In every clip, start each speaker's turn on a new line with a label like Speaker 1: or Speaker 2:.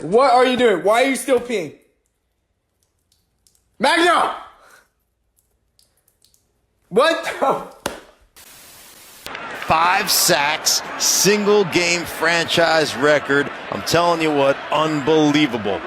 Speaker 1: What are you doing? Why are you still peeing? Magno! What?
Speaker 2: 5 sacks, single game franchise record. I'm telling you what, unbelievable.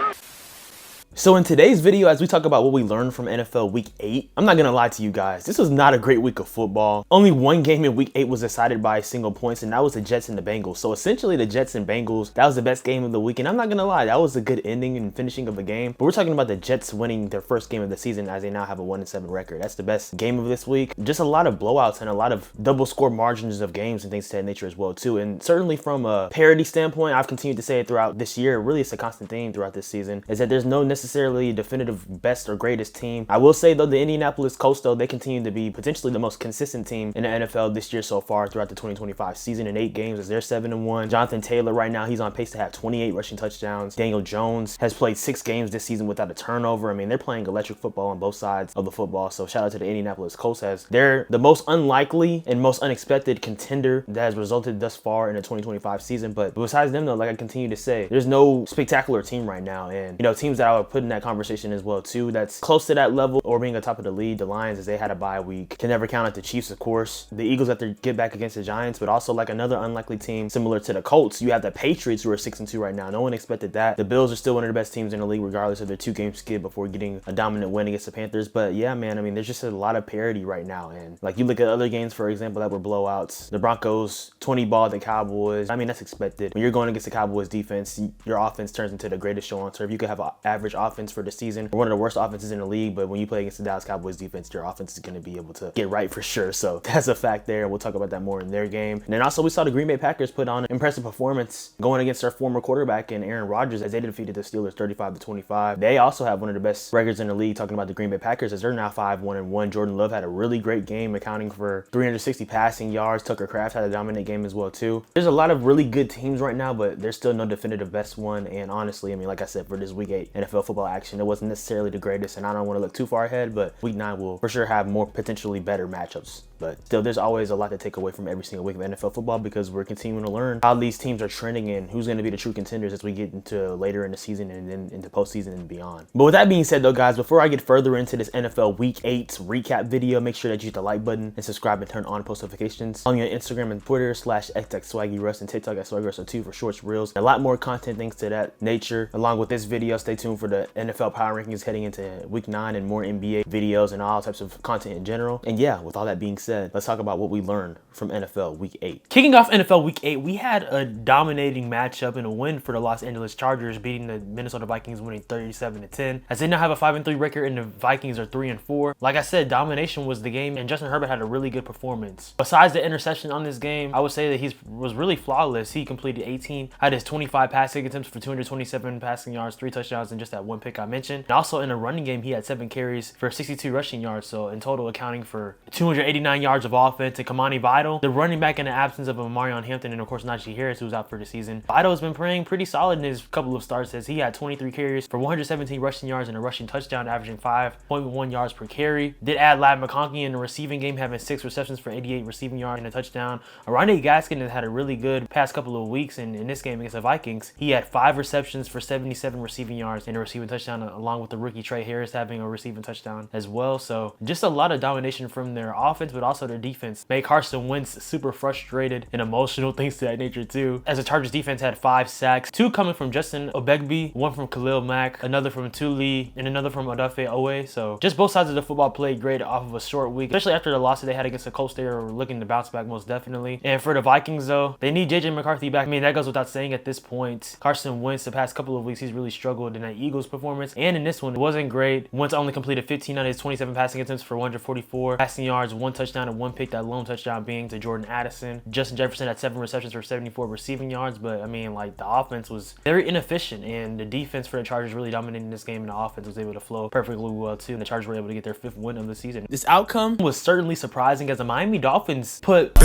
Speaker 3: So in today's video, as we talk about what we learned from NFL Week 8, I'm not gonna lie to you guys, this was not a great week of football. Only one game in Week 8 was decided by single points, and that was the Jets and the Bengals. So essentially the Jets and Bengals, that was the best game of the week, and I'm not gonna lie, that was a good ending and finishing of the game. But we're talking about the Jets winning their first game of the season as they now have a 1-7 record. That's the best game of this week. Just a lot of blowouts and a lot of double score margins of games and things of that nature as well too. And certainly from a parity standpoint, I've continued to say it throughout this year, really it's a constant theme throughout this season, is that there's no necessarily definitive best or greatest team. I will say though, the Indianapolis Colts though, they continue to be potentially the most consistent team in the NFL this year so far throughout the 2025 season. In 8 games as they're 7-1. Jonathan Taylor right now, he's on pace to have 28 rushing touchdowns. Daniel Jones has played 6 games this season without a turnover. I mean, they're playing electric football on both sides of the football. So shout out to the Indianapolis Colts, as they're the most unlikely and most unexpected contender that has resulted thus far in the 2025 season. But besides them though, like I continue to say, there's no spectacular team right now. And you know, teams that I would put in that conversation as well too, that's close to that level or being atop of the league, the Lions, as they had a bye week, can never count out the Chiefs, of course. The Eagles have to get back against the Giants, but also like another unlikely team similar to the Colts, you have the Patriots, who are 6-2 right now. No one expected that. The Bills are still one of the best teams in the league regardless of their 2-game skid before getting a dominant win against the Panthers. But yeah, man, I mean, there's just a lot of parity right now. And like you look at other games, for example, that were blowouts. The Broncos 20-balled the Cowboys. I mean, that's expected. When you're going against the Cowboys defense, your offense turns into the greatest show on turf. You could have an average offense for the season, or one of the worst offenses in the league, but when you play against the Dallas Cowboys defense, your offense is going to be able to get right for sure. So that's a fact there. We'll talk about that more in their game. And then also we saw the Green Bay Packers put on an impressive performance going against their former quarterback and Aaron Rodgers as they defeated the Steelers 35-25. They also have one of the best records in the league, talking about the Green Bay Packers, as they're now 5-1-1. Jordan Love had a really great game, accounting for 360 passing yards. Tucker Kraft had a dominant game as well too. There's a lot of really good teams right now, but there's still no definitive best one. And honestly, I mean, like I said, for this Week 8 NFL football action, it wasn't necessarily the greatest, and I don't want to look too far ahead, but Week 9 will for sure have more potentially better matchups. But still, there's always a lot to take away from every single week of NFL football, because we're continuing to learn how these teams are trending and who's going to be the true contenders as we get into later in the season and then into postseason and beyond. But with that being said though, guys, before I get further into this NFL Week 8 recap video, make sure that you hit the like button and subscribe and turn on post notifications. Follow me on Instagram and Twitter /XXSwaggyRuss and TikTok at SwaggyRuss2 for shorts, reels, and a lot more content thanks to that nature. Along with this video, stay tuned for the NFL Power Rankings heading into Week 9 and more NBA videos and all types of content in general. And yeah, with all that being said, let's talk about what we learned from NFL Week 8. Kicking off NFL Week 8, we had a dominating matchup and a win for the Los Angeles Chargers, beating the Minnesota Vikings, winning 37-10. As they now have a 5-3 record and the Vikings are 3-4. Like I said, domination was the game, and Justin Herbert had a really good performance. Besides the interception on this game, I would say that he was really flawless. He completed 18 out of his 25 passing attempts for 227 passing yards, 3 touchdowns, and just that 1 pick I mentioned. And also in the running game, he had 7 carries for 62 rushing yards, so in total accounting for 289 yards of offense. And Kamani Vidal, the running back in the absence of Marion Hampton and of course Najee Harris, who's out for the season. Vidal has been playing pretty solid in his couple of starts, as he had 23 carries for 117 rushing yards and a rushing touchdown, averaging 5.1 yards per carry. Did add Ladd McConkey in the receiving game, having 6 receptions for 88 receiving yards and a touchdown. Ronnie Gaskin has had a really good past couple of weeks, and in this game against the Vikings, he had 5 receptions for 77 receiving yards and a receiving touchdown, along with the rookie Trey Harris having a receiving touchdown as well. So just a lot of domination from their offense, but also their defense made Carson Wentz super frustrated and emotional, things to that nature too, as the Chargers defense had 5 sacks, 2 coming from Justin Ogbegbe, 1 from Khalil Mack, another from Tuli, and another from Odafe Owe. So just both sides of the football played great off of a short week, especially after the loss that they had against the Colts. They were looking to bounce back most definitely. And for the Vikings though, they need JJ McCarthy back. I mean, that goes without saying at this point. Carson Wentz, the past couple of weeks, he's really struggled in that Eagles performance, and in this one, it wasn't great. Wentz only completed 15 out of his 27 passing attempts for 144 passing yards, 1 touchdown and 1 pick, that lone touchdown being to Jordan Addison. Justin Jefferson had 7 receptions for 74 receiving yards, but I mean, like, the offense was very inefficient, and the defense for the Chargers really dominated this game, and the offense was able to flow perfectly well too, and the Chargers were able to get their 5th win of the season. This outcome was certainly surprising, as the Miami Dolphins put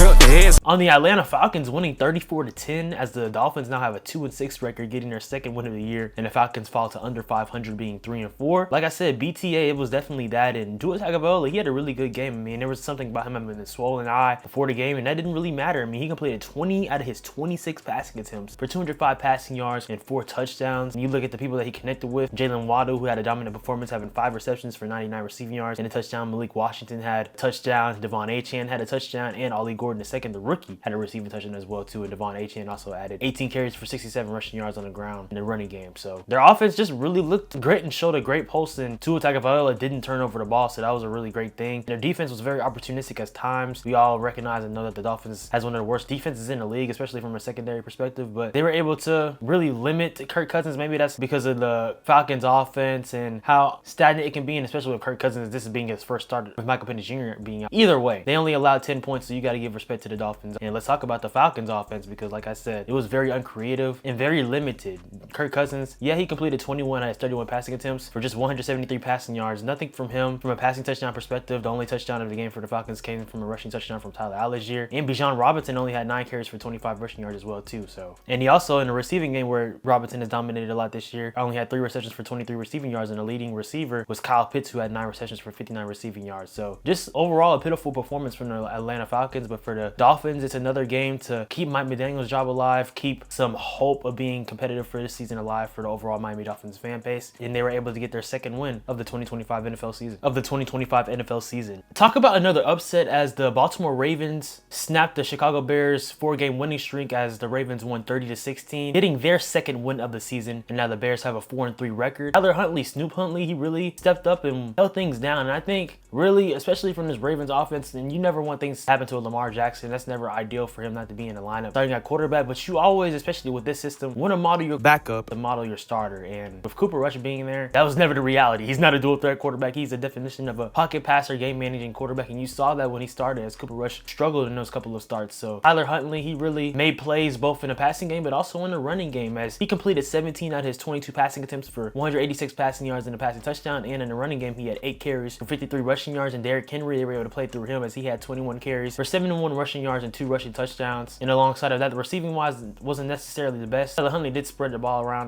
Speaker 3: on the Atlanta Falcons, winning 34-10, as the Dolphins now have a 2-6 record, getting their 2nd win of the year, and the Falcons fall to under 500, being 3-4. Like I said, BTA, it was definitely that, and Tua Tagovailoa, he had a really good game. I mean, there was something about about him having a swollen eye before the game, and that didn't really matter. I mean, he completed 20 out of his 26 passing attempts for 205 passing yards and 4 touchdowns. And you look at the people that he connected with, Jalen Waddle, who had a dominant performance, having 5 receptions for 99 receiving yards and a touchdown. Malik Washington had a touchdown. Devon Achane had a touchdown, and Ollie Gordon II, the rookie, had a receiving touchdown as well too. And Devon Achane also added 18 carries for 67 rushing yards on the ground in the running game. So their offense just really looked great and showed a great pulse. And Tua Tagovailoa didn't turn over the ball, so that was a really great thing. Their defense was very opportunistic at times. We all recognize and know that the Dolphins has one of the worst defenses in the league, especially from a secondary perspective, but they were able to really limit Kirk Cousins. Maybe that's because of the Falcons offense and how stagnant it can be, and especially with Kirk Cousins, this is being his first start with Michael Penix Jr. being out. Either way, they only allowed 10 points, so you got to give respect to the Dolphins. And let's talk about the Falcons offense, because like I said, it was very uncreative and very limited. Kirk Cousins, yeah, he completed 21 out of his 31 passing attempts for just 173 passing yards. Nothing from him from a passing touchdown perspective. The only touchdown of the game for the Falcons came from a rushing touchdown from Tyler Algier. And Bijan Robinson only had 9 carries for 25 rushing yards as well too. So, and he also in the receiving game where Robinson has dominated a lot this year, only had 3 receptions for 23 receiving yards, and the leading receiver was Kyle Pitts, who had 9 receptions for 59 receiving yards. So just overall a pitiful performance from the Atlanta Falcons. But for the Dolphins, it's another game to keep Mike McDaniel's job alive, keep some hope of being competitive for this season alive for the overall Miami Dolphins fan base. And they were able to get their second win of the 2025 NFL season. Talk about another upset as the Baltimore Ravens snapped the Chicago Bears 4-game winning streak as the Ravens won 30-16, getting their second win of the season. And now the Bears have a 4-3 record. Tyler Huntley, Snoop Huntley, he really stepped up and held things down. And I think really, especially from this Ravens offense, and you never want things to happen to a Lamar Jackson. That's never ideal for him not to be in the lineup starting at quarterback, but you always, especially with this system, want to model your backup and model your starter. And with Cooper Rush being there, that was never the reality. He's not a dual threat quarterback. He's the definition of a pocket passer, game managing quarterback, and you saw that when he started, as Cooper Rush struggled in those couple of starts. So Tyler Huntley, he really made plays both in the passing game but also in the running game, as he completed 17 out of his 22 passing attempts for 186 passing yards and a passing touchdown. And in the running game, he had 8 carries for 53 rushing yards, and Derrick Henry, they were able to play through him as he had 21 carries for 71 rushing yards and 2 rushing touchdowns. And alongside of that, the receiving wise wasn't necessarily the best. Tyler Huntley did spread the ball around,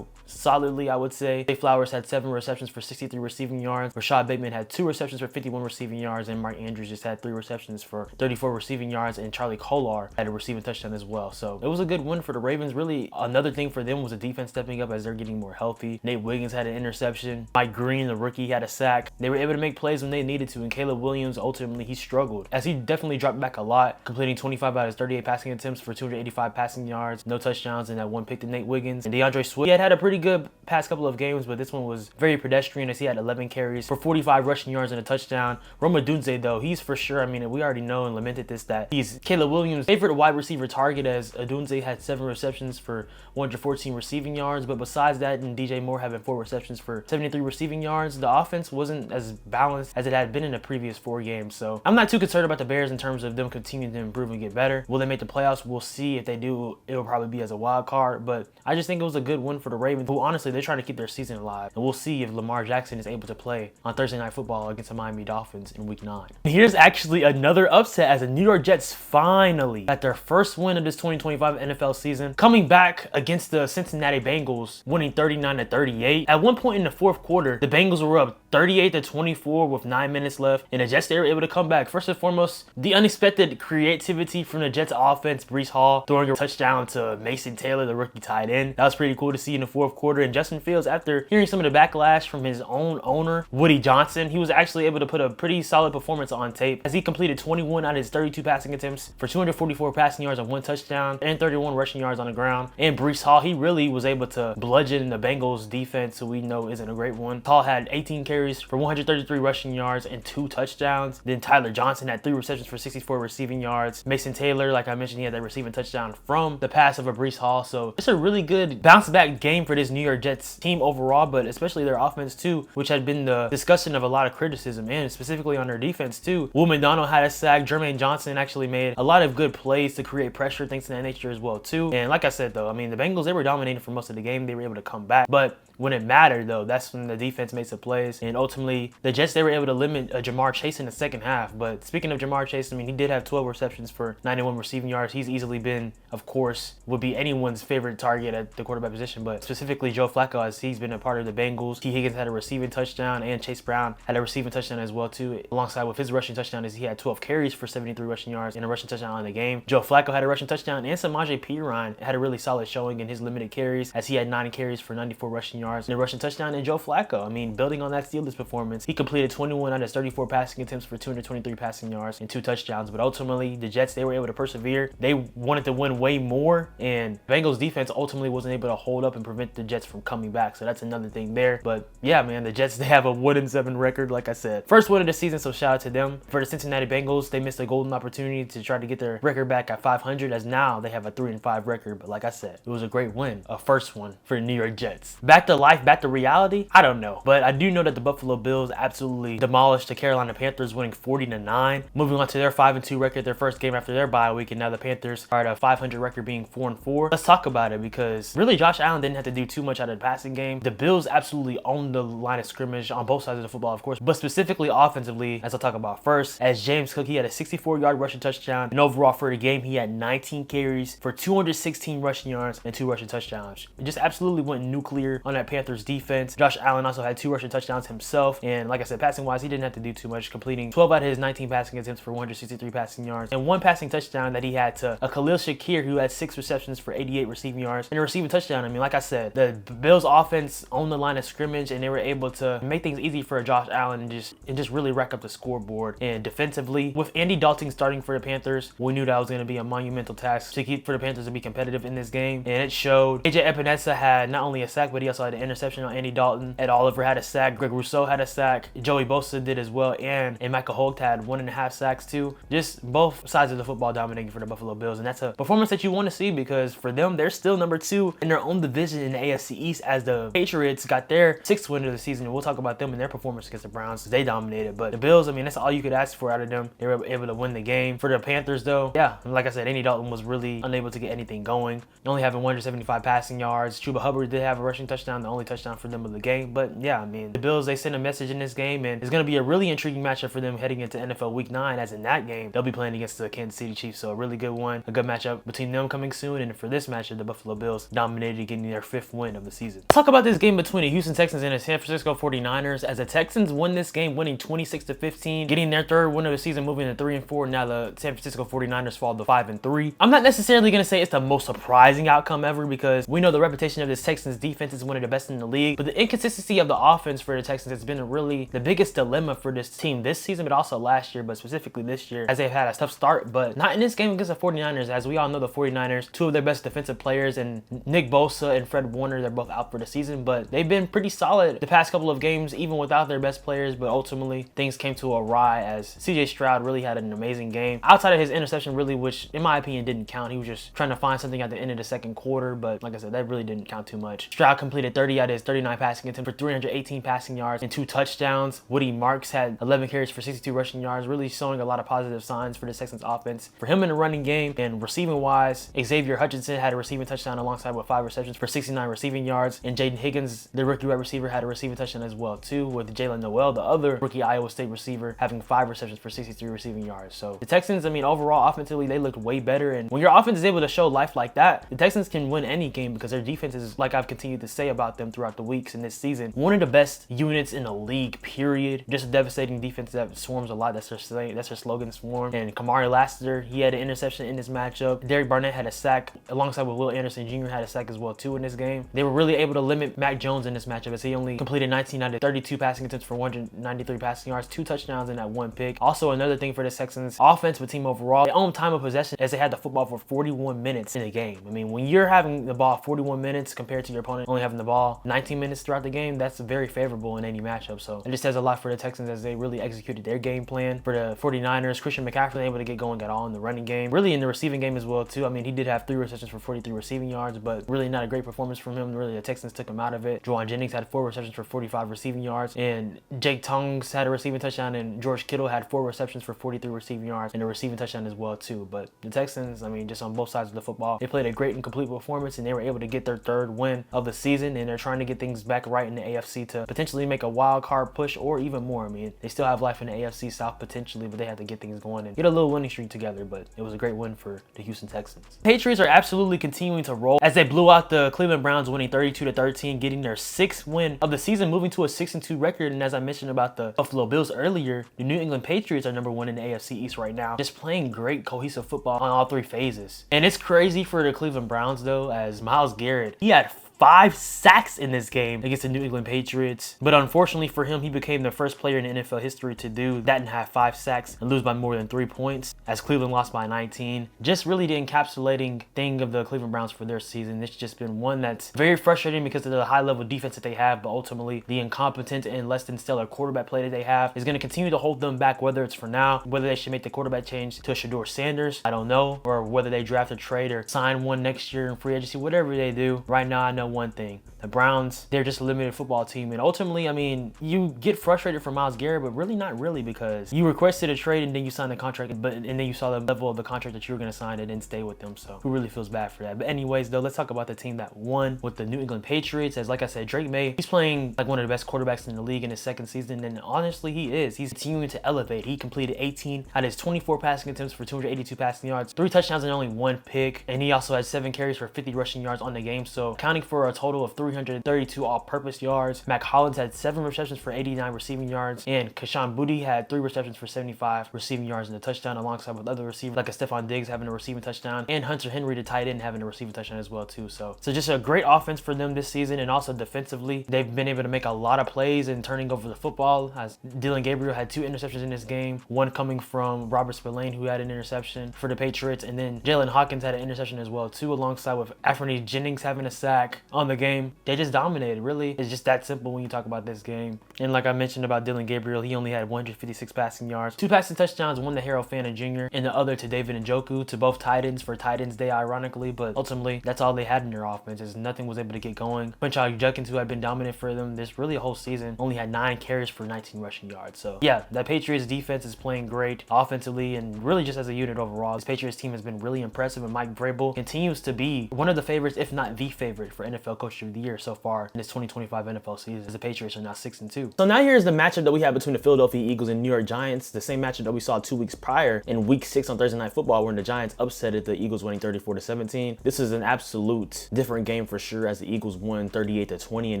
Speaker 3: solidly, I would say. Zay Flowers had 7 receptions for 63 receiving yards. Rashad Bateman had 2 receptions for 51 receiving yards, and Mark Andrews just had 3 receptions for 34 receiving yards, and Charlie Kolar had a receiving touchdown as well. So it was a good win for the Ravens. Really, another thing for them was the defense stepping up as they're getting more healthy. Nate Wiggins had an interception. Mike Green, the rookie, had a sack. They were able to make plays when they needed to, and Caleb Williams, ultimately, he struggled as he definitely dropped back a lot, completing 25 out of his 38 passing attempts for 285 passing yards, no touchdowns, and that 1 pick to Nate Wiggins. And DeAndre Swift, he had a pretty good past couple of games, but this one was very pedestrian as he had 11 carries for 45 rushing yards and a touchdown. Rome Odunze, though, he's for sure, I mean, we already know and lamented this, that he's Caleb Williams' favorite wide receiver target, as Odunze had 7 receptions for 114 receiving yards. But besides that, and DJ Moore having 4 receptions for 73 receiving yards, the offense wasn't as balanced as it had been in the previous 4 games. So I'm not too concerned about the Bears in terms of them continuing to improve and get better. Will they make the playoffs? We'll see. If they do, it'll probably be as a wild card. But I just think it was a good win for the Ravens, who honestly, they're trying to keep their season alive. And we'll see if Lamar Jackson is able to play on Thursday Night Football against the Miami Dolphins in Week 9. And here's actually another upset as the New York Jets finally got their first win of this 2025 NFL season, coming back against the Cincinnati Bengals, winning 39-38. At one point in the 4th quarter, the Bengals were up 38-24 with 9 minutes left, and the Jets, they were able to come back. First and foremost, the unexpected creativity from the Jets offense, Breece Hall throwing a touchdown to Mason Taylor, the rookie tight end. That was pretty cool to see in the 4th quarter. And Justin Fields, after hearing some of the backlash from his own owner, Woody Johnson, he was actually able to put a pretty solid performance on tape as he completed 21 out of his 32 passing attempts for 244 passing yards and 1 touchdown and 31 rushing yards on the ground. And Breece Hall, he really was able to bludgeon the Bengals defense, who we know isn't a great one. Hall had 18 carries for 133 rushing yards and 2 touchdowns. Then Tyler Johnson had 3 receptions for 64 receiving yards. Mason Taylor, like I mentioned, he had that receiving touchdown from the pass of a Breece Hall. So it's a really good bounce back game for this New York Jets team overall, but especially their offense too, which had been the discussion of a lot of criticism, and specifically on their defense too. Will McDonald had a sack. Jermaine Johnson actually made a lot of good plays to create pressure, things of that nature as well too. And like I said though, I mean, the Bengals, they were dominating for most of the game. They were able to come back, but when it mattered, though, that's when the defense made some plays. And ultimately, the Jets, they were able to limit Jamar Chase in the second half. But speaking of Jamar Chase, I mean, he did have 12 receptions for 91 receiving yards. He's easily been, of course, would be anyone's favorite target at the quarterback position, but specifically Joe Flacco, as he's been a part of the Bengals. T. Higgins had a receiving touchdown, and Chase Brown had a receiving touchdown as well, too. Alongside with his rushing touchdown, is he had 12 carries for 73 rushing yards and a rushing touchdown in the game. Joe Flacco had a rushing touchdown, and Samaje Perine had a really solid showing in his limited carries, as he had 9 carries for 94 rushing yards and a rushing touchdown. And Joe Flacco, I mean, building on that Steelers performance, he completed 21 out of 34 passing attempts for 223 passing yards and 2 touchdowns. But ultimately, the Jets, they were able to persevere. They wanted to win way more, and Bengals defense ultimately wasn't able to hold up and prevent the Jets from coming back. So that's another thing there. But yeah, man, the Jets, they have a 1-7 record, like I said. First win of the season, so shout out to them. For the Cincinnati Bengals, they missed a golden opportunity to try to get their record back at 500, as now they have a 3-5 record. But like I said, it was a great win, a first one for the New York Jets. Back to life, back to reality, I don't know. But I do know that the Buffalo Bills absolutely demolished the Carolina Panthers, winning 40-9. Moving on to their 5-2 record, their first game after their bye week, and now the Panthers are at a 500 record, being 4-4. Let's talk about it, because really Josh Allen didn't have to do too much out of the passing game. The Bills absolutely owned the line of scrimmage on both sides of the football, of course, but specifically offensively, as I'll talk about first, as James Cook, he had a 64-yard rushing touchdown, and overall for the game, he had 19 carries for 216 rushing yards and 2 rushing touchdowns. It just absolutely went nuclear on that Panthers defense. Josh Allen also had 2 rushing touchdowns himself, and like I said, passing-wise, he didn't have to do too much, completing 12 out of his 19 passing attempts for 163 passing yards, and 1 passing touchdown that he had to a Khalil Shakir, who had 6 receptions for 88 receiving yards and a receiving touchdown. I mean, like I said, the Bills offense owned the line of scrimmage, and they were able to make things easy for Josh Allen and just really rack up the scoreboard. And defensively, with Andy Dalton starting for the Panthers, we knew that was going to be a monumental task to keep for the Panthers to be competitive in this game, and it showed. AJ Epinesa had not only a sack, but he also had an interception on Andy Dalton. Ed Oliver had a sack. Greg Rousseau had a sack. Joey Bosa did as well, and Michael Holt had 1.5 sacks too. Just both sides of the football dominating for the Buffalo Bills, and that's a performance that you want to see, because for them, they're still number 2 in their own division in the AFC East, as the Patriots got their 6th win of the season, and we'll talk about them and their performance against the Browns. They dominated, but the Bills, I mean, that's all you could ask for out of them. They were able to win the game. For the Panthers, though, yeah, like I said, Andy Dalton was really unable to get anything going, only having 175 passing yards. Chuba Hubbard did have a rushing touchdown, the only touchdown for them of the game. But yeah, I mean, the Bills, they sent a message in this game, and it's going to be a really intriguing matchup for them heading into NFL Week 9, as in that game, they'll be playing against the Kansas City Chiefs. So a really good one, a good matchup between them coming soon. And for this matchup, the Buffalo Bills dominated, getting their 5th win of the season. Let's talk about this game between the Houston Texans and the San Francisco 49ers, as the Texans won this game, winning 26-15, getting their 3rd win of the season, moving to 3-4. Now the San Francisco 49ers fall to 5-3. I'm not necessarily going to say it's the most surprising outcome ever, because we know the reputation of this Texans defense is one of the best in the league, but the inconsistency of the offense for the Texans has been really the biggest dilemma for this team this season, but also last year, but specifically this year, as they've had a tough start, but not in this game against the 49ers. As we all know, the 49ers, 2 of their best defensive players, and Nick Bosa and Fred Warner, they're both out for the season, but they've been pretty solid the past couple of games, even without their best players. But ultimately, things came to a awry, as CJ Stroud really had an amazing game. Outside of his interception, really, which in my opinion didn't count. He was just trying to find something at the end of the second quarter, but like I said, that really didn't count too much. Stroud completed 30 out of his 39 passing attempts for 318 passing yards and 2 touchdowns. Woody Marks had 11 carries for 62 rushing yards, really showing a lot of positive signs for the Texans offense. For him in the running game, and receiving wise, Xavier Hutchinson had a receiving touchdown alongside with 5 receptions for 69 receiving yards, and Jaden Higgins, the rookie wide receiver, had a receiving touchdown as well too, with Jalen Noel, the other rookie Iowa State receiver, having 5 receptions for 63 receiving yards. So the Texans, I mean, overall offensively, they looked way better, and when your offense is able to show life like that, the Texans can win any game, because their defense is, like I've continued to say about them throughout the weeks in this season, one of the best units in the league, period. Just a devastating defense that swarms a lot. That's their slogan, swarm. And Kamari Lassiter, he had an interception in this matchup. Derek Barnett had a sack, alongside with Will Anderson Jr. had a sack as well too in this game. They were really able to limit Mac Jones in this matchup, as he only completed 19 out of 32 passing attempts for 193 passing yards, 2 touchdowns and that 1 pick. Also, another thing for the Texans offense, with team overall, they own time of possession, as they had the football for 41 minutes in the game. I mean, when you're having the ball 41 minutes compared to your opponent only having the ball 19 minutes throughout the game, that's very favorable in any matchup. So it just says a lot for the Texans, as they really executed their game plan. For the 49ers, Christian McCaffrey able to get going at all in the running game, really in the receiving game as well too. I mean, he did have 3 receptions for 43 receiving yards, but really not a great performance from him. Really, the Texans took him out of it. Juwan Jennings had 4 receptions for 45 receiving yards, and Jake Tongs had a receiving touchdown, and George Kittle had 4 receptions for 43 receiving yards and a receiving touchdown as well too. But the Texans, I mean, just on both sides of the football, they played a great and complete performance, and they were able to get their 3rd win of the season. and they're trying to get things back right in the AFC to potentially make a wild card push or even more. I mean, they still have life in the AFC South potentially, but they have to get things going and get a little winning streak together. But it was a great win for the Houston Texans. Patriots are absolutely continuing to roll as they blew out the Cleveland Browns, winning 32-13, getting their 6th win of the season, moving to a 6-2 record. And as I mentioned about the Buffalo Bills earlier, the New England Patriots are number 1 in the AFC East right now, just playing great cohesive football on all 3 phases. And it's crazy for the Cleveland Browns though, as Myles Garrett, he had 5 sacks in this game against the New England Patriots. But unfortunately for him, he became the first player in NFL history to do that and have 5 sacks and lose by more than 3 points, as Cleveland lost by 19. Just really the encapsulating thing of the Cleveland Browns for their season. It's just been one that's very frustrating because of the high level defense that they have, but ultimately the incompetent and less than stellar quarterback play that they have is going to continue to hold them back, whether it's for now, whether they should make the quarterback change to Shador Sanders, I don't know, or whether they draft a trade or sign one next year in free agency, whatever they do. Right now, I know one thing. The Browns, they're just a limited football team. And ultimately, I mean, you get frustrated for Myles Garrett, but really not really, because you requested a trade and then you signed the contract, and then you saw the level of the contract that you were going to sign and then stay with them. So who really feels bad for that? But anyways, though, let's talk about the team that won with the New England Patriots. As like I said, Drake May, he's playing like one of the best quarterbacks in the league in his 2nd season. And honestly, he is. He's continuing to elevate. He completed 18 out of his 24 passing attempts for 282 passing yards, 3 touchdowns and only 1 pick. And he also had 7 carries for 50 rushing yards on the game. So accounting for a total of 332 all-purpose yards. Mac Hollins had 7 receptions for 89 receiving yards, and Kashawn Boutte had 3 receptions for 75 receiving yards and a touchdown, alongside with other receivers like a Stephon Diggs having a receiving touchdown, and Hunter Henry, the tight end, having a receiving touchdown as well too. So just a great offense for them this season, and also defensively, they've been able to make a lot of plays and turning over the football. As Dylan Gabriel had 2 interceptions in this game, one coming from Robert Spillane, who had an interception for the Patriots, and then Jalen Hawkins had an interception as well too, alongside with Anthony Jennings having a sack on the game. They just dominated. Really, it's just that simple when you talk about this game. And like I mentioned about Dylan Gabriel, he only had 156 passing yards, 2 passing touchdowns, one to Harold Fanta Jr. and the other to David Njoku, to both tight ends for tight ends day, ironically. But ultimately, that's all they had in their offense, is nothing was able to get going. Quinshon Judkins, who had been dominant for them this really whole season, only had 9 carries for 19 rushing yards. So yeah, that Patriots defense is playing great offensively and really just as a unit overall. This Patriots team has been really impressive, and Mike Vrabel continues to be one of the favorites, if not the favorite, for NFL Coach of the Year so far in this 2025 NFL season, as the Patriots are now 6-2. So now here's the matchup that we have between the Philadelphia Eagles and New York Giants, the same matchup that we saw 2 weeks prior in Week 6 on Thursday Night Football, when the Giants upsetted the Eagles, winning 34-17. This is an absolute different game for sure, as the Eagles won 38-20 in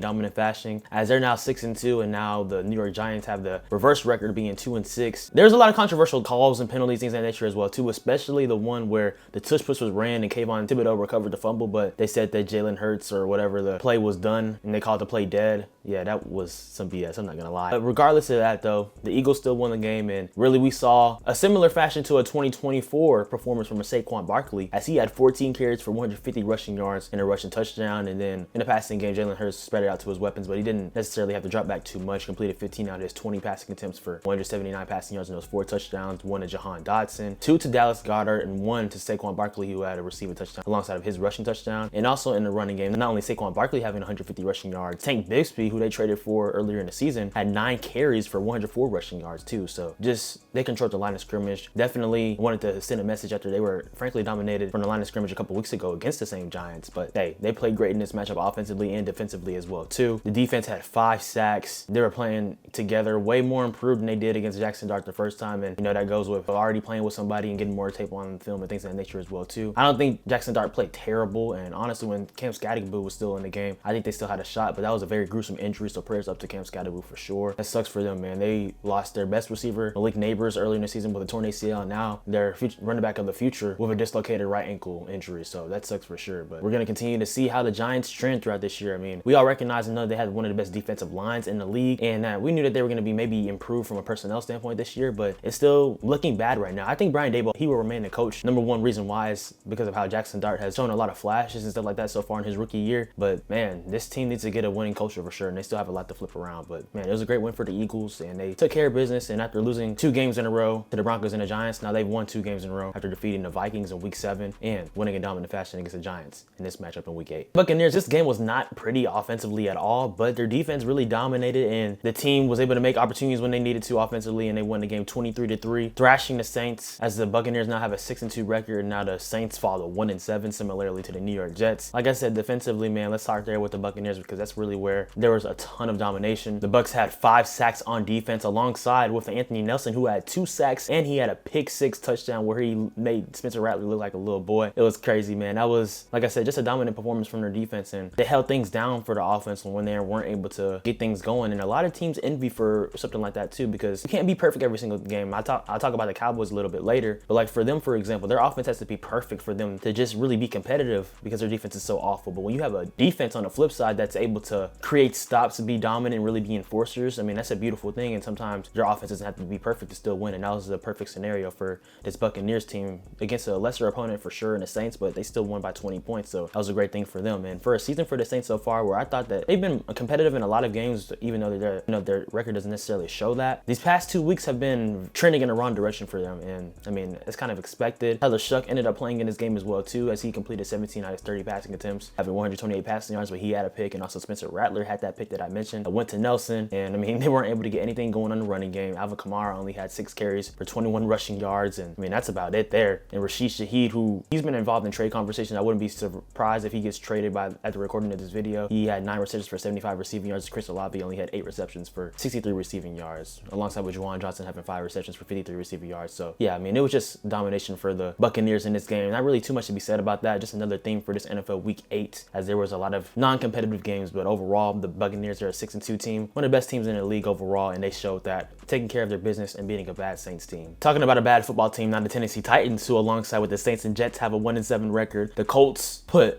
Speaker 3: dominant fashion, as they're now 6-2, and now the New York Giants have the reverse record, being 2-6. There's a lot of controversial calls and penalties, things of that nature as well too, especially the one where the tush push was ran and Kayvon Thibodeau recovered the fumble, but they said that Jalen Hurts or whatever, the play was done, and they called the play dead. Yeah, that was some BS, I'm not gonna lie. But regardless of that though, the Eagles still won the game, and really we saw a similar fashion to a 2024 performance from a Saquon Barkley, as he had 14 carries for 150 rushing yards and a rushing touchdown. And then in the passing game, Jalen Hurts spread it out to his weapons, but he didn't necessarily have to drop back too much. Completed 15 out of his 20 passing attempts for 179 passing yards and those 4 touchdowns, 1 to Jahan Dotson, 2 to Dallas Goedert, and 1 to Saquon Barkley, who had a receiving touchdown alongside of his rushing touchdown. And also in the running game, not only Saquon Barkley having 150 rushing yards, Tank Bigsby, who they traded for earlier in the season, had 9 carries for 104 rushing yards too. So just, they controlled the line of scrimmage. Definitely wanted to send a message after they were frankly dominated from the line of scrimmage a couple weeks ago against the same Giants. But hey, they played great in this matchup offensively and defensively as well too. The defense had 5 sacks. They were playing together, way more improved than they did against Jackson Dart the first time. And you know, that goes with already playing with somebody and getting more tape on film and things of that nature as well too. I don't think Jackson Dart played terrible, and honestly, when Cam Skadegbu was still in the game, I think they still had a shot, but that was a very gruesome injury, so prayers up to Cam Skadegbu for sure. That sucks for them, man. They lost their best receiver, Malik Neighbors, earlier in the season with a torn ACL, and now their running back of the future with a dislocated right ankle injury, so that sucks for sure. But we're going to continue to see how the Giants trend throughout this year. I mean, we all recognize and know they had one of the best defensive lines in the league, and we knew that they were going to be maybe improved from a personnel standpoint this year, but it's still looking bad right now. I think Brian Daboll, he will remain the coach. Number one reason why is because of how Jackson Dart has shown a lot of flashes and stuff like that so far in his rookie year. But man, this team needs to get a winning culture for sure. and they still have a lot to flip around. But man, it was a great win for the Eagles, and they took care of business. And after losing 2 games in a row to the Broncos and the Giants, now they've won 2 games in a row after defeating the Vikings in week 7 and winning in dominant fashion against the Giants in this matchup in week 8. Buccaneers, this game was not pretty offensively at all, but their defense really dominated, and the team was able to make opportunities when they needed to offensively, and they won the game 23-3, thrashing the Saints, as the Buccaneers now have a 6-2 record, and now the Saints fall to 1-7, similarly to the New York Jets. Like I said, defensively, man, let's start there with the Buccaneers, because that's really where there was a ton of domination. The Bucs had 5 sacks on defense, alongside with Anthony Nelson, who had 2 sacks, and he had a pick-6 touchdown where he made Spencer Rattler look like a little boy. It was crazy, man. That was, like I said, just a dominant performance from their defense, and they held things down for the offense when they weren't able to get things going. And a lot of teams envy for something like that too, because you can't be perfect every single game. I'll talk about the Cowboys a little bit later, but like for them, for example, their offense has to be perfect for them to just really be competitive, because their defense is so awful. But when you have a defense on the flip side that's able to create stops, be dominant, and really be enforcers, I mean, that's a beautiful thing. And sometimes your offense doesn't have to be perfect to still win, and that was the perfect scenario for this Buccaneers team against a lesser opponent for sure in the Saints, but they still won by 20 points, so that was a great thing for them. And for a season for the Saints so far, where I thought that they've been competitive in a lot of games, even though their record doesn't necessarily show that, these past 2 weeks have been trending in the wrong direction for them. And I mean, it's kind of expected. Tyler Shuck ended up playing in this game as well too, as he completed 17 out of his 30 passing attempts, having 128 passing yards, but he had a pick, and also Spencer Rattler had that pick that I mentioned. I went to Nelson, and I mean, they weren't able to get anything going on the running game. Alvin Kamara only had 6 carries for 21 rushing yards, and I mean, that's about it there. And Rashid Shaheed, who he's been involved in trade conversations, I wouldn't be surprised if he gets traded at the recording of this video. He had 9 receptions for 75 receiving yards. Chris Olave only had 8 receptions for 63 receiving yards, alongside with Juwan Johnson having 5 receptions for 53 receiving yards. So yeah, I mean, it was just domination for the Buccaneers in this game. Not really too much to be said about that. Just another theme for this NFL Week 8, as there was a lot of non-competitive games, but overall, the Buccaneers are a 6-2 team, one of the best teams in the league overall, and they showed that, taking care of their business and beating a bad Saints team. Talking about a bad football team, now the Tennessee Titans, who alongside with the Saints and Jets have a 1-7 record. The Colts put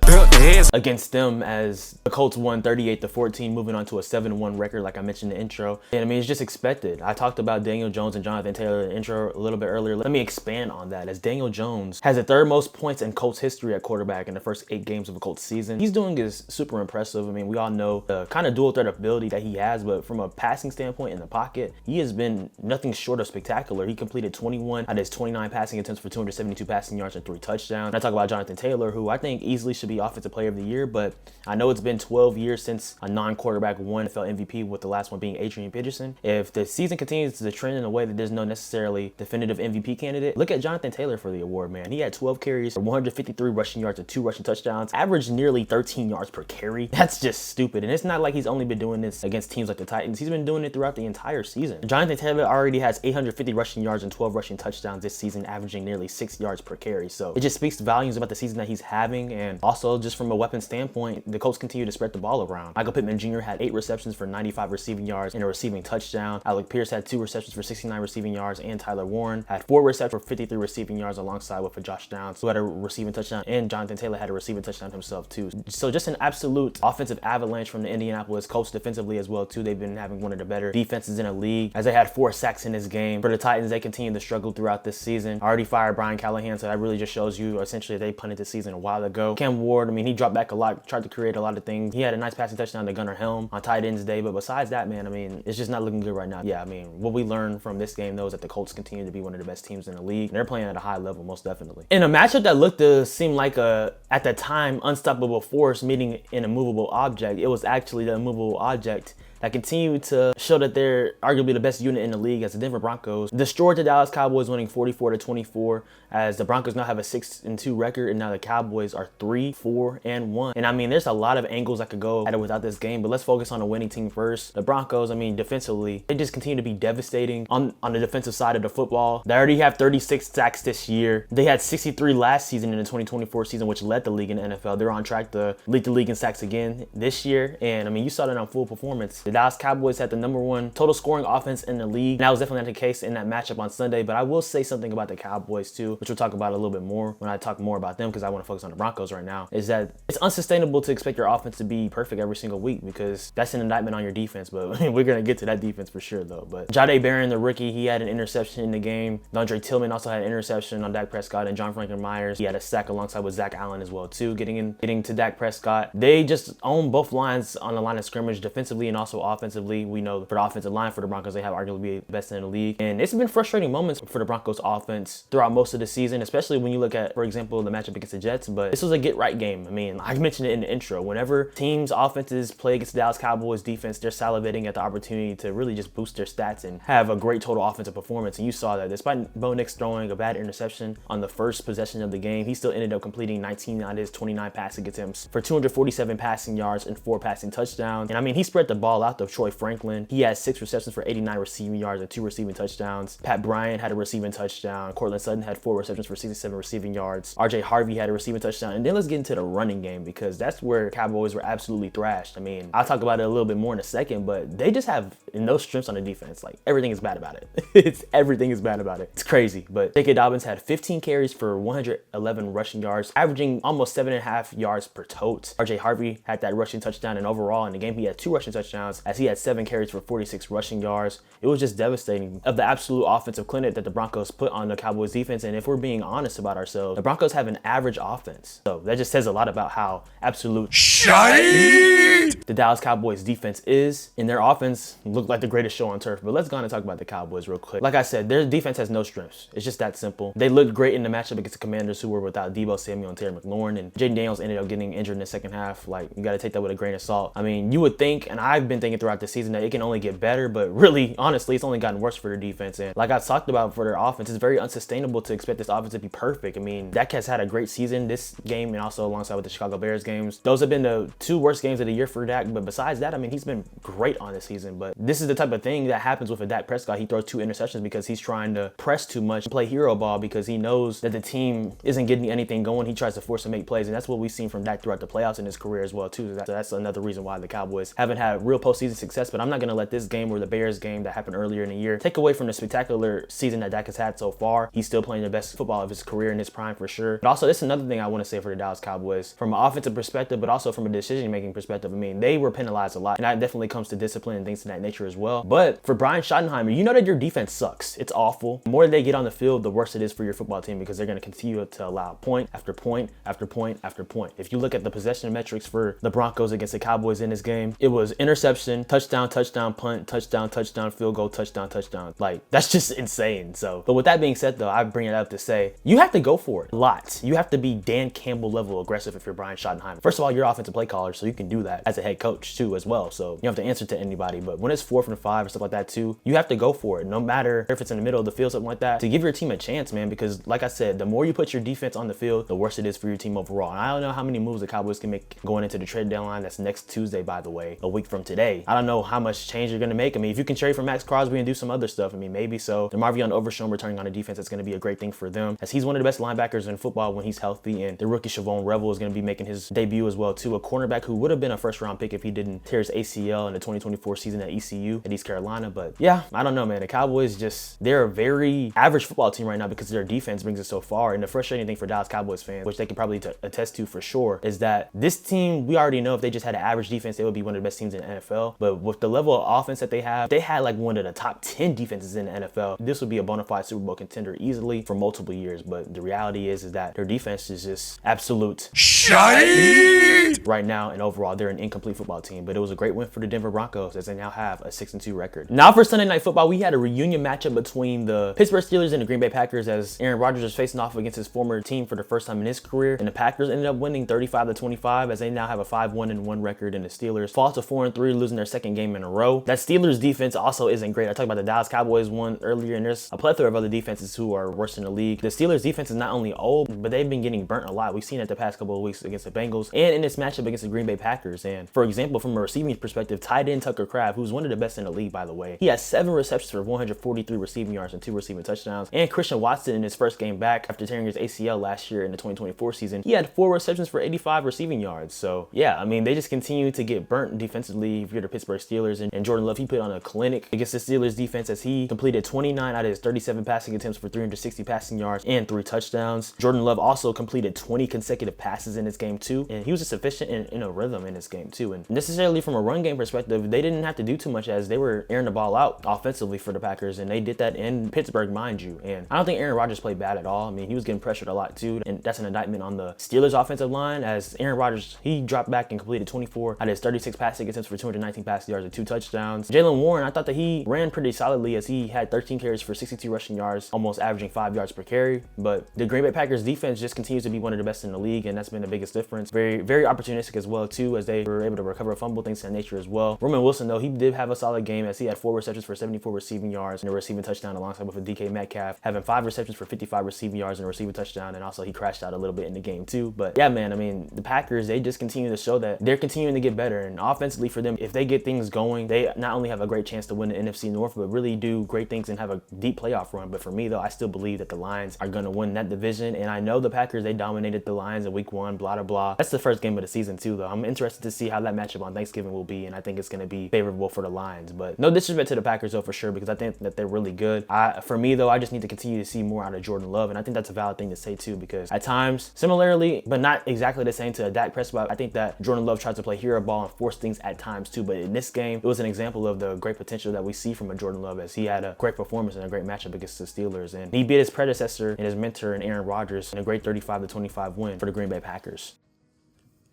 Speaker 3: against them, as the Colts won 38-14, moving on to a 7-1 record, like I mentioned in the intro. And I mean, it's just expected. I talked about Daniel Jones and Jonathan Taylor in the intro a little bit earlier. Let me expand on that, as Daniel Jones has the 3rd most points in Colts history at quarterback in the first 8 games of a Colts season. He's doing is super impressive. I mean, we all know the kind of dual threat ability that he has, but from a passing standpoint in the pocket, he has been nothing short of spectacular. He completed 21 out of his 29 passing attempts for 272 passing yards and 3 touchdowns. And I talk about Jonathan Taylor, who I think easily should be Offensive Player of the Year, but I know it's been 12 years since a non-quarterback won NFL MVP, with the last one being Adrian Peterson. If the season continues to trend in a way that there's no necessarily definitive MVP candidate, look at Jonathan Taylor for the award, man. He had 12 carries for 153 rushing yards and 2 rushing touchdowns, averaged nearly 13 yards per carry. That's just stupid. And it's not like he's only been doing this against teams like the Titans. He's been doing it throughout the entire season. Jonathan Taylor already has 850 rushing yards and 12 rushing touchdowns this season, averaging nearly 6 yards per carry. So it just speaks volumes about the season that he's having. And also, just from a weapon standpoint, the Colts continue to spread the ball around. Michael Pittman Jr. had 8 receptions for 95 receiving yards and a receiving touchdown. Alec Pierce had 2 receptions for 69 receiving yards, and Tyler Warren had 4 receptions for 53 receiving yards, alongside with Josh Downs, who had a receiving touchdown, and Jonathan Taylor had a receiving touchdown himself too. So just an absolute offensive avalanche from the Indianapolis Colts defensively as well too. They've been having one of the better defenses in the league, as they had 4 sacks in this game. For the Titans, they continue to struggle throughout this season. Already fired Brian Callahan, so that really just shows you essentially they punted the season a while ago. Cam Ward, I mean, he dropped back a lot, tried to create a lot of things. He had a nice passing touchdown to Gunnar Helm on tight ends day, but besides that, man, I mean, it's just not looking good right now. Yeah, I mean, what we learned from this game though is that the Colts continue to be one of the best teams in the league, and they're playing at a high level, most definitely. In a matchup that looked to seem like a, at the time, unstoppable force meeting an immovable object, it was actually the immovable object that continue to show that they're arguably the best unit in the league, as the Denver Broncos destroyed the Dallas Cowboys, winning 44-24, as the Broncos now have a 6-2 record, and now the Cowboys are 3-4-1. And I mean, there's a lot of angles I could go at it without this game, but let's focus on the winning team first. The Broncos, I mean, defensively, they just continue to be devastating on the defensive side of the football. They already have 36 sacks this year. They had 63 last season in the 2024 season, which led the league in the NFL. They're on track to lead the league in sacks again this year, and I mean, you saw that on full performance. The Dallas Cowboys had the #1 total scoring offense in the league. And that was definitely not the case in that matchup on Sunday, but I will say something about the Cowboys too, which we'll talk about a little bit more when I talk more about them because I want to focus on the Broncos right now, is that it's unsustainable to expect your offense to be perfect every single week because that's an indictment on your defense, but we're going to get to that defense for sure though. But Jahdae Barron, the rookie, he had an interception in the game. Andre Tillman also had an interception on Dak Prescott, and John Franklin Myers, he had a sack alongside with Zach Allen as well too, getting to Dak Prescott. They just own both lines on the line of scrimmage defensively and also offensively. We know for the offensive line for the Broncos, they have arguably the best in the league. And it's been frustrating moments for the Broncos offense throughout most of the season, especially when you look at, for example, the matchup against the Jets. But this was a get-right game. I mean, I mentioned it in the intro. Whenever teams' offenses play against the Dallas Cowboys defense, they're salivating at the opportunity to really just boost their stats and have a great total offensive performance. And you saw that despite Bo Nix throwing a bad interception on the first possession of the game, he still ended up completing 19 out of his 29 passing attempts for 247 passing yards and 4 passing touchdowns. And I mean, he spread the ball out to Troy Franklin. He had 6 receptions for 89 receiving yards and 2 receiving touchdowns. Pat Bryant had a receiving touchdown. Cortland Sutton had 4 receptions for 67 receiving yards. RJ Harvey had a receiving touchdown. And then let's get into the running game because that's where Cowboys were absolutely thrashed. I mean, I'll talk about it a little bit more in a second, but they just have no strengths on the defense. Like, everything is bad about it. Everything is bad about it. It's crazy. But J.K. Dobbins had 15 carries for 111 rushing yards, averaging almost 7.5 yards per tote. RJ Harvey had that rushing touchdown, and overall in the game, he had 2 rushing touchdowns as he had 7 carries for 46 rushing yards. It was just devastating of the absolute offensive clinic that the Broncos put on the Cowboys defense. And if we're being honest about ourselves, the Broncos have an average offense. So that just says a lot about how absolute shite the Dallas Cowboys defense is. And their offense looked like the greatest show on turf. But let's go on and talk about the Cowboys real quick. Like I said, their defense has no strengths. It's just that simple. They looked great in the matchup against the Commanders, who were without Deebo Samuel and Terry McLaurin. And Jaden Daniels ended up getting injured in the second half. Like, you got to take that with a grain of salt. I mean, you would think, and I've been thinking throughout the season, that it can only get better, but really, honestly, it's only gotten worse for their defense. And like I've talked about for their offense, it's very unsustainable to expect this offense to be perfect. I mean, Dak has had a great season this game and also alongside with the Chicago Bears games. Those have been the 2 worst games of the year for Dak, but besides that, I mean, he's been great on this season. But this is the type of thing that happens with a Dak Prescott. He throws 2 interceptions because he's trying to press too much, play hero ball because he knows that the team isn't getting anything going. He tries to force to make plays, and that's what we've seen from Dak throughout the playoffs in his career as well too. So that's another reason why the Cowboys haven't had real postseason success. But I'm not going to let this game or the Bears game that happened earlier in the year take away from the spectacular season that Dak has had so far. He's still playing the best football of his career in his prime for sure. But also, this is another thing I want to say for the Dallas Cowboys from an offensive perspective, but also from a decision-making perspective. I mean, they were penalized a lot, and that definitely comes to discipline and things of that nature as well. But for Brian Schottenheimer, you know that your defense sucks. It's awful. The more they get on the field, the worse it is for your football team because they're going to continue to allow point after point after point after point. If you look at the possession metrics for the Broncos against the Cowboys in this game, it was interception, touchdown, touchdown, punt, touchdown, touchdown, field goal, touchdown, touchdown. Like, that's just insane. So, but with that being said though, I bring it up to say, you have to go for it a lot. You have to be Dan Campbell level aggressive if you're Brian Schottenheimer. First of all, you're offensive play caller, so you can do that as a head coach too as well. So you don't have to answer to anybody. But when it's 4th and 5 or stuff like that too, you have to go for it. No matter if it's in the middle of the field, something like that, to give your team a chance, man, because like I said, the more you put your defense on the field, the worse it is for your team overall. And I don't know how many moves the Cowboys can make going into the trade deadline. That's next Tuesday, by the way, a week from today. I don't know how much change you're going to make. I mean, if you can trade for Max Crosby and do some other stuff, I mean, maybe so. The Marvion Overshown returning on the defense, that's going to be a great thing for them, as he's one of the best linebackers in football when he's healthy. And the rookie Shavon Revel is going to be making his debut as well too, a cornerback who would have been a first-round pick if he didn't tear his ACL in the 2024 season at ECU at East Carolina. But yeah, I don't know, man. The Cowboys they're a very average football team right now because their defense brings us so far. And the frustrating thing for Dallas Cowboys fans, which they can probably attest to for sure, is that this team, we already know if they just had an average defense, they would be one of the best teams in the NFL. But with the level of offense that they have, they had like one of the top 10 defenses in the NFL. This would be a bona fide Super Bowl contender easily for multiple years. But the reality is that their defense is just absolute shite right now. And overall, they're an incomplete football team. But it was a great win for the Denver Broncos as they now have a 6-2 record. Now for Sunday Night Football, we had a reunion matchup between the Pittsburgh Steelers and the Green Bay Packers as Aaron Rodgers was facing off against his former team for the first time in his career. And the Packers ended up winning 35-25 as they now have a 5-1-1 record, and the Steelers fall to 4-3, losing their second game in a row. That Steelers defense also isn't great. I talked about the Dallas Cowboys one earlier, and there's a plethora of other defenses who are worse in the league. The Steelers defense is not only old, but they've been getting burnt a lot. We've seen it the past couple of weeks against the Bengals and in this matchup against the Green Bay Packers. And for example, from a receiving perspective, tight end Tucker Kraft, who's one of the best in the league, by the way, he has 7 receptions for 143 receiving yards and 2 receiving touchdowns. And Christian Watson, in his first game back after tearing his ACL last year in the 2024 season, he had 4 receptions for 85 receiving yards. So yeah, I mean, they just continue to get burnt defensively. you're the Pittsburgh Steelers. And Jordan Love, he put on a clinic against the Steelers defense as he completed 29 out of his 37 passing attempts for 360 passing yards and 3 touchdowns. Jordan Love also completed 20 consecutive passes in this game too, and he was just efficient in a rhythm in this game too. And necessarily from a run game perspective, they didn't have to do too much as they were airing the ball out offensively for the Packers, and they did that in Pittsburgh, mind you. And I don't think Aaron Rodgers played bad at all. I mean, he was getting pressured a lot too, and that's an indictment on the Steelers offensive line as Aaron Rodgers, he dropped back and completed 24 out of his 36 passing attempts for 219 passing yards and 2 touchdowns. Jaylen Warren, I thought that he ran pretty solidly as he had 13 carries for 62 rushing yards, almost averaging 5 yards per carry. But the Green Bay Packers defense just continues to be one of the best in the league, and that's been the biggest difference. Very, very opportunistic as well too, as they were able to recover a fumble, things of that nature as well. Roman Wilson, though, he did have a solid game as he had 4 receptions for 74 receiving yards and a receiving touchdown alongside with a DK Metcalf, having 5 receptions for 55 receiving yards and a receiving touchdown, and also he crashed out a little bit in the game too. But yeah, man, I mean, the Packers, they just continue to show that they're continuing to get better, and offensively for them, if they get things going, they not only have a great chance to win the NFC North, but really do great things and have a deep playoff run. But for me, though, I still believe that the Lions are going to win that division, and I know the Packers, they dominated the Lions in week 1, blah, blah, blah. That's the first game of the season too, though. I'm interested to see how that matchup on Thanksgiving will be, and I think it's going to be favorable for the Lions. But no disrespect to the Packers, though, for sure, because I think that they're really good. For me, though, I just need to continue to see more out of Jordan Love, and I think that's a valid thing to say too, because at times, similarly, but not exactly the same to Dak Prescott, I think that Jordan Love tries to play hero ball and force things at times too. But in this game, it was an example of the great potential that we see from a Jordan Love, as he had a great performance and a great matchup against the Steelers, and he beat his predecessor and his mentor in Aaron Rodgers in a great 35-25 win for the Green Bay Packers.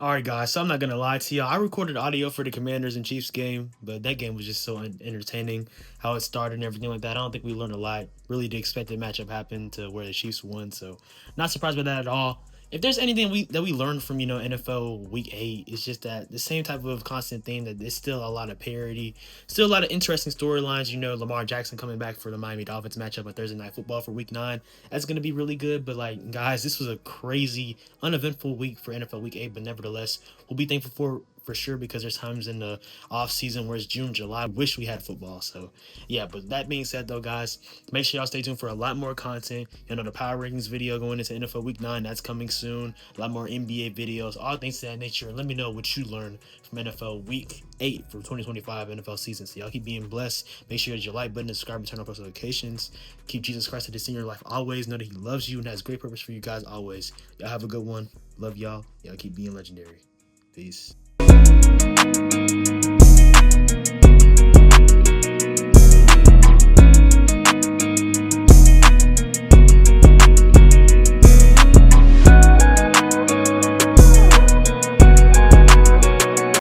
Speaker 4: Alright guys, so I'm not going to lie to y'all. I recorded audio for the Commanders and Chiefs game, but that game was just so entertaining, how it started and everything like that. I don't think we learned a lot. Really, the expected matchup happened to where the Chiefs won, so not surprised by that at all. If there's anything that we learned from, NFL Week 8, it's just that the same type of constant theme, that there's still a lot of parity, still a lot of interesting storylines. Lamar Jackson coming back for the Miami Dolphins matchup on Thursday Night Football for Week 9. That's going to be really good. But, guys, this was a crazy, uneventful week for NFL Week 8. But nevertheless, we'll be thankful for sure, because there's times in the off season where it's June, July. I wish we had football. So yeah, but that being said though, guys, make sure y'all stay tuned for a lot more content. The power rankings video going into NFL Week 9, that's coming soon. A lot more NBA videos, all things of that nature. And let me know what you learned from NFL Week 8 for 2025 NFL season. So y'all keep being blessed. Make sure you hit your like button, subscribe, and turn on post notifications. Keep Jesus Christ at the center of your life always. Know that he loves you and has great purpose for you guys always. Y'all have a good one. Love y'all. Y'all keep being legendary. Peace.